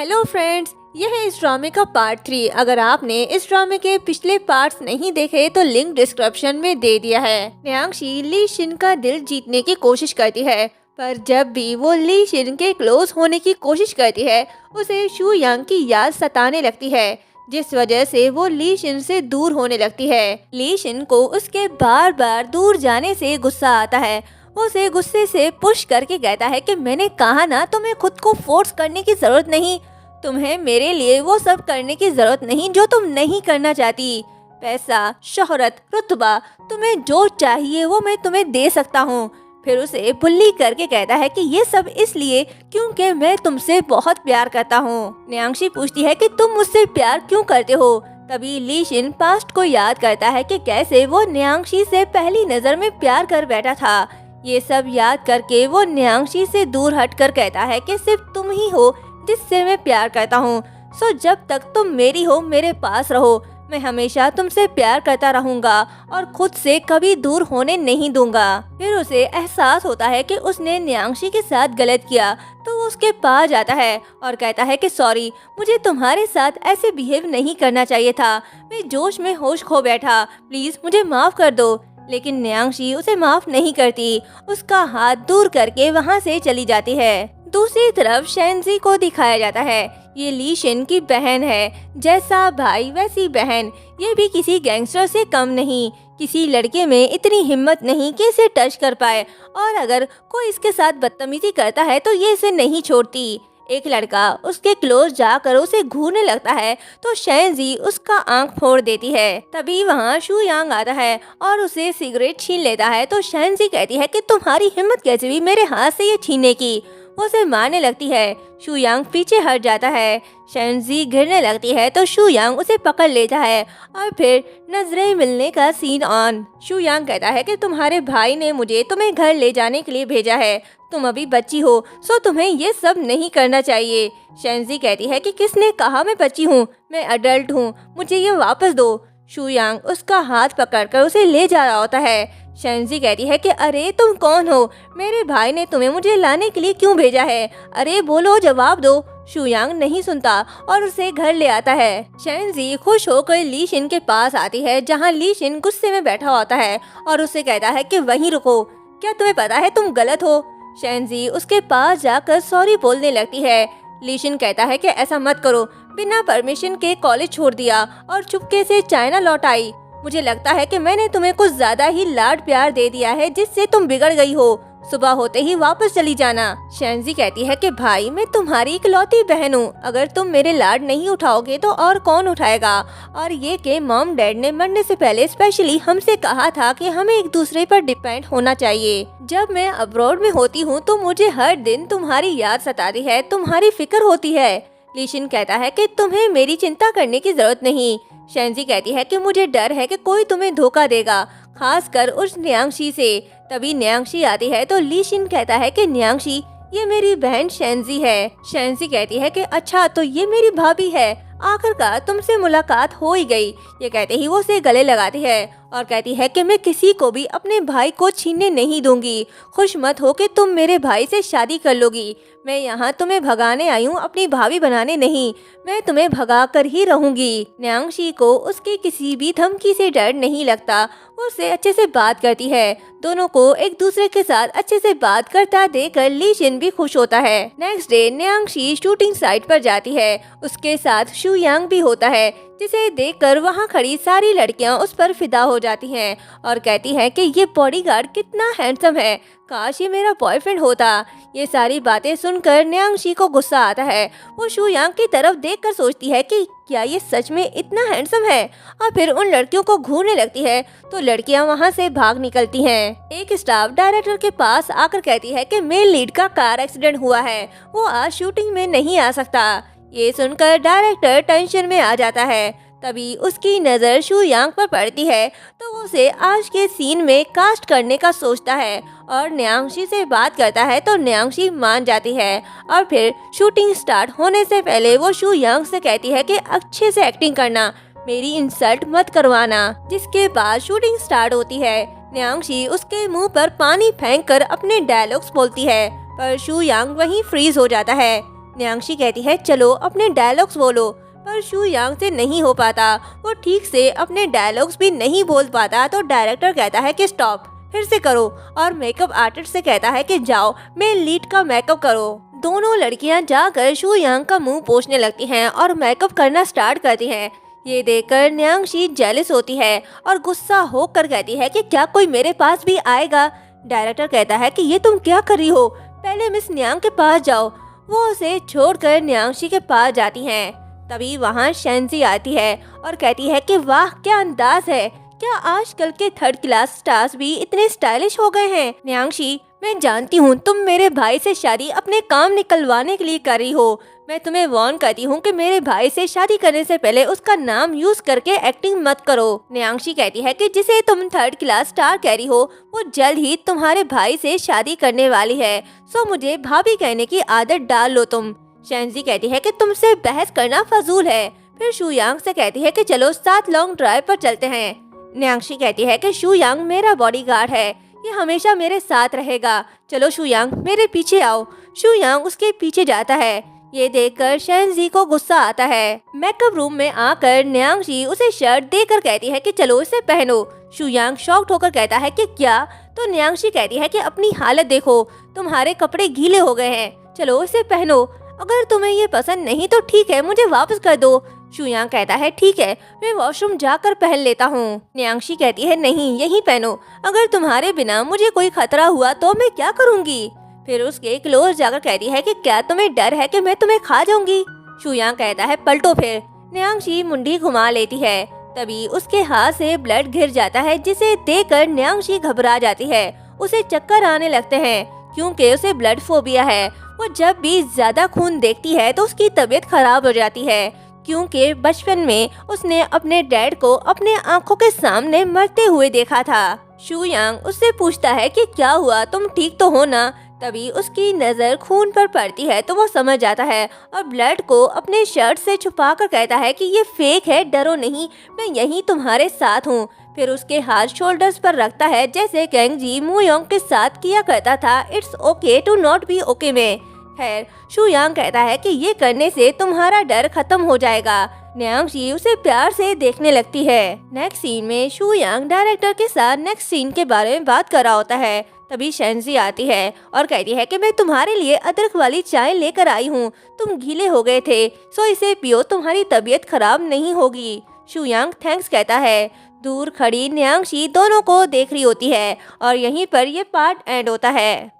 Hello friends, यह है इस ड्रामे का पार्ट 3। अगर आपने इस ड्रामे के पिछले पार्ट्स नहीं देखे तो लिंक डिस्क्रिप्शन में दे दिया है। न्यांगशी ली शिन का दिल जीतने की कोशिश करती है, पर जब भी वो ली शिन के क्लोज होने की कोशिश करती है उसे शू यांग की याद सताने लगती है, जिस वजह से वो ली शिन से दूर होने लगती है। ली शिन को उसके बार बार दूर जाने से गुस्सा आता है। वो उसे गुस्से से पुश करके कहता है कि मैंने कहा ना, तुम्हें खुद को फोर्स करने की जरूरत नहीं। तुम्हें मेरे लिए वो सब करने की जरूरत नहीं जो तुम नहीं करना चाहती। पैसा, शोहरत, रुतबा, तुम्हें जो चाहिए वो मैं तुम्हें दे सकता हूँ। फिर उसे बुल्ली करके कहता है कि ये सब इसलिए क्योंकि मैं तुमसे बहुत प्यार करता हूँ। न्यांगशी पूछती है कि तुम मुझसे प्यार क्यों करते हो। तभी ली शिन पास्ट को याद करता है कि कैसे वो न्यांगशी से पहली नजर में प्यार कर बैठा था। ये सब याद करके वो न्यांगशी से दूर हटकर कहता है कि सिर्फ तुम ही हो जिससे मैं प्यार करता हूँ। सो जब तक तुम मेरी हो मेरे पास रहो। मैं हमेशा तुमसे प्यार करता रहूंगा और खुद से कभी दूर होने नहीं दूंगा। फिर उसे एहसास होता है कि उसने न्यांगशी के साथ गलत किया, तो वो उसके पास जाता है और कहता है कि सॉरी, मुझे तुम्हारे साथ ऐसे बिहेव नहीं करना चाहिए था। मैं जोश में होश खो बैठा, प्लीज मुझे माफ कर दो। लेकिन न्यांगशी उसे माफ नहीं करती, उसका हाथ दूर करके वहाँ से चली जाती है। दूसरी तरफ शेनजी को दिखाया जाता है। ये ली शिन की बहन है, जैसा भाई वैसी बहन। ये भी किसी गैंगस्टर से कम नहीं। किसी लड़के में इतनी हिम्मत नहीं कि इसे टच कर पाए, और अगर कोई इसके साथ बदतमीजी करता है तो ये इसे नहीं छोड़ती। एक लड़का उसके क्लोज जाकर उसे घूरने लगता है तो शेनजी उसका आंख फोड़ देती है। तभी वहाँ शू यांग आता है और उसे सिगरेट छीन लेता है, तो शेनजी कहती है कि तुम्हारी हिम्मत कैसे हुई मेरे हाथ से ये छीनने की। वो उसे मारने लगती है। शू यांग पीछे हट जाता है। शेनजी गिरने लगती है तो शू यांग उसे पकड़ लेता है और फिर नजरें मिलने का सीन ऑन। शू यांग कहता है कि तुम्हारे भाई ने मुझे तुम्हें घर ले जाने के लिए भेजा है। तुम अभी बच्ची हो, सो तुम्हें ये सब नहीं करना चाहिए। शेनजी कहती है कि किसने कहा मैं बच्ची हूँ, मैं अडल्ट हूँ, मुझे ये वापस दो। शू यांग उसका हाथ पकड़कर उसे ले जा रहा होता है। शेनजी कहती है कि अरे तुम कौन हो, मेरे भाई ने तुम्हें मुझे लाने के लिए क्यों भेजा है, अरे बोलो, जवाब दो। शू यांग नहीं सुनता और उसे घर ले आता है। शेनजी खुश होकर ली शिन के पास आती है, जहाँ ली शिन गुस्से में बैठा होता है और उसे कहता है कि वहीं रुको, क्या तुम्हें पता है तुम गलत हो। शेनजी उसके पास जाकर सॉरी बोलने लगती है। ली शिन कहता है कि ऐसा मत करो, बिना परमिशन के कॉलेज छोड़ दिया और चुपके से चाइना लौट आई। मुझे लगता है कि मैंने तुम्हें कुछ ज्यादा ही लाड प्यार दे दिया है, जिससे तुम बिगड़ गई हो। सुबह होते ही वापस चली जाना। शेनजी कहती है कि भाई, मैं तुम्हारी इकलौती बहन हूँ, अगर तुम मेरे लाड नहीं उठाओगे तो और कौन उठाएगा। और ये कि मॉम डैड ने मरने से पहले स्पेशली हमसे कहा था कि हमें एक दूसरे पर डिपेंड होना चाहिए। जब मैं अब्रॉड में होती हूँ तो मुझे हर दिन तुम्हारी याद सताती है, तुम्हारी फिक्र होती है। ली शिन कहता है कि तुम्हें मेरी चिंता करने की जरूरत नहीं। शेनजी कहती है कि मुझे डर है कि कोई तुम्हें धोखा देगा, खासकर उस न्यांगशी से। तभी न्यांगशी आती है तो ली शिन कहता है कि न्यांगशी, ये मेरी बहन शेनजी है। शेनजी कहती है कि अच्छा, तो ये मेरी भाभी है, आखिरकार तुमसे मुलाकात हो ही गई। ये कहते ही वो उसे गले लगाती है और कहती है कि मैं किसी को भी अपने भाई को छीनने नहीं दूंगी। खुश मत हो कि तुम मेरे भाई से शादी कर लोगी। मैं यहाँ तुम्हें भगाने आई हूँ, अपनी भाभी बनाने नहीं। मैं तुम्हें भगा कर ही रहूंगी। न्यांगशी को उसकी किसी भी धमकी से डर नहीं लगता, उससे अच्छे से बात करती है। दोनों को एक दूसरे के साथ अच्छे से बात करता देखकर ली शिन भी खुश होता है। नेक्स्ट डे न्यांगशी शूटिंग साइट पर जाती है, उसके साथ शू यांग भी होता है, जिसे देखकर वहाँ खड़ी सारी लड़कियाँ उस पर फिदा हो जाती हैं और कहती हैं कि ये बॉडीगार्ड कितना हैंडसम है, काश ये मेरा बॉयफ्रेंड होता। ये सारी बातें सुनकर न्यांगशी को गुस्सा आता है। वो शू यांग की तरफ देखकर सोचती है कि क्या ये सच में इतना हैंडसम है, और फिर उन लड़कियों को घूरने लगती है तो लड़कियां वहां से भाग निकलती हैं। एक स्टाफ डायरेक्टर के पास आकर कहती है कि मेल लीड का कार एक्सीडेंट हुआ है, वो आज शूटिंग में नहीं आ सकता। ये सुनकर डायरेक्टर टेंशन में आ जाता है। तभी उसकी नज़र शू यांग पर पड़ती है तो वो उसे आज के सीन में कास्ट करने का सोचता है और न्यांगशी से बात करता है तो न्यांगशी मान जाती है। और फिर शूटिंग स्टार्ट होने से पहले वो शू यांग से कहती है कि अच्छे से एक्टिंग करना, मेरी इंसल्ट मत करवाना। जिसके बाद शूटिंग स्टार्ट होती है। न्यांगशी उसके मुंह पर पानी फेंक कर अपने डायलॉग्स बोलती है, पर शू यांग वहीं फ्रीज हो जाता है। न्यांगशी कहती है चलो अपने डायलॉग्स बोलो, पर शू यांग से नहीं हो पाता। वो ठीक से अपने डायलॉग्स भी नहीं बोल पाता तो डायरेक्टर कहता है कि स्टॉप, फिर से करो, और मेकअप आर्टिस्ट से कहता है कि जाओ मेन लीड का मेकअप करो। दोनों लड़कियां जाकर शू यांग का मुंह पोंछने लगती हैं और मेकअप करना स्टार्ट करती हैं। ये देखकर न्यांगशी जेलस होती है और गुस्सा होकर कहती है कि क्या कोई मेरे पास भी आएगा। डायरेक्टर कहता है कि ये तुम क्या कर रही हो, पहले मिस न्यांग के पास जाओ। वो उसे छोड़कर न्यांगशी के पास जाती हैं। तभी वहाँ शेंजी आती है और कहती है कि वाह क्या अंदाज है, क्या आजकल के थर्ड क्लास स्टार्स भी इतने स्टाइलिश हो गए हैं। न्यांगशी, मैं जानती हूँ तुम मेरे भाई से शादी अपने काम निकलवाने के लिए कर रही हो। मैं तुम्हें वार्न करती हूँ कि मेरे भाई से शादी करने से पहले उसका नाम यूज करके एक्टिंग मत करो। न्यांगशी कहती है कि जिसे तुम थर्ड क्लास स्टार कह रही हो वो जल्द ही तुम्हारे भाई से शादी करने वाली है, सो मुझे भाभी कहने की आदत डाल लो तुम। शेंजी कहती है कि तुमसे बहस करना फजूल है। फिर शू यांग से कहती है कि चलो साथ लॉन्ग ड्राइव पर चलते हैं। न्यांगशी कहती है कि शू यांग मेरा बॉडीगार्ड है, ये हमेशा मेरे साथ रहेगा। चलो शू यांग मेरे पीछे आओ। शू यांग उसके पीछे जाता है। ये देखकर शेंजी को गुस्सा आता है। मेकअप रूम में आकर न्यांगशी उसे शर्ट देकर कहती है कि चलो इसे पहनो। शू यांग शॉक्ड होकर कहता है कि क्या? तो न्यांगशी कहती है कि अपनी हालत देखो, तुम्हारे कपड़े गीले हो गए हैं, चलो इसे पहनो। अगर तुम्हें ये पसंद नहीं तो ठीक है, मुझे वापस कर दो। शू यांग कहता है ठीक है, मैं वॉशरूम जाकर पहन लेता हूँ। न्यांगशी कहती है नहीं, यहीं पहनो, अगर तुम्हारे बिना मुझे कोई खतरा हुआ तो मैं क्या करूँगी। फिर उसके क्लोज जाकर कहती है कि क्या तुम्हें डर है कि मैं तुम्हें खा जाऊंगी। शू यांग कहता है पलटो फिर। न्यांगशी मुंडी घुमा लेती है। तभी उसके हाथ से ब्लड गिर जाता है, जिसे देखकर न्यांगशी घबरा जाती है। उसे चक्कर आने लगते हैं क्योंकि उसे ब्लड फोबिया है। वो जब भी ज्यादा खून देखती है तो उसकी तबीयत खराब हो जाती है, क्योंकि बचपन में उसने अपने डैड को अपने आंखों के सामने मरते हुए देखा था। शू यांग उससे पूछता है कि क्या हुआ, तुम ठीक तो हो ना। तभी उसकी नज़र खून पर पड़ती है तो वो समझ जाता है और ब्लड को अपने शर्ट से छुपाकर कहता है कि ये फेक है, डरो नहीं, मैं यहीं तुम्हारे साथ हूँ। फिर उसके हाथ शोल्डर्स पर रखता है जैसे कैंगजी मूयोंग के साथ किया करता था it's okay to not be okay में। खैर, शू यांग कहता है कि ये करने से तुम्हारा डर खत्म हो जाएगा। न्यांगशी उसे प्यार से देखने लगती है। नेक्स्ट सीन में शू यांग डायरेक्टर के साथ नेक्स्ट सीन के बारे में बात कर रहा होता है। तभी शेंजी आती है और कहती है कि मैं तुम्हारे लिए अदरक वाली चाय लेकर आई हूँ, तुम गीले हो गए थे, सो इसे पियो, तुम्हारी तबीयत खराब नहीं होगी। शू यांग थैंक्स कहता है। दूर खड़ी न्यांगशी दोनों को देख रही होती है और यहीं पर ये पार्ट एंड होता है।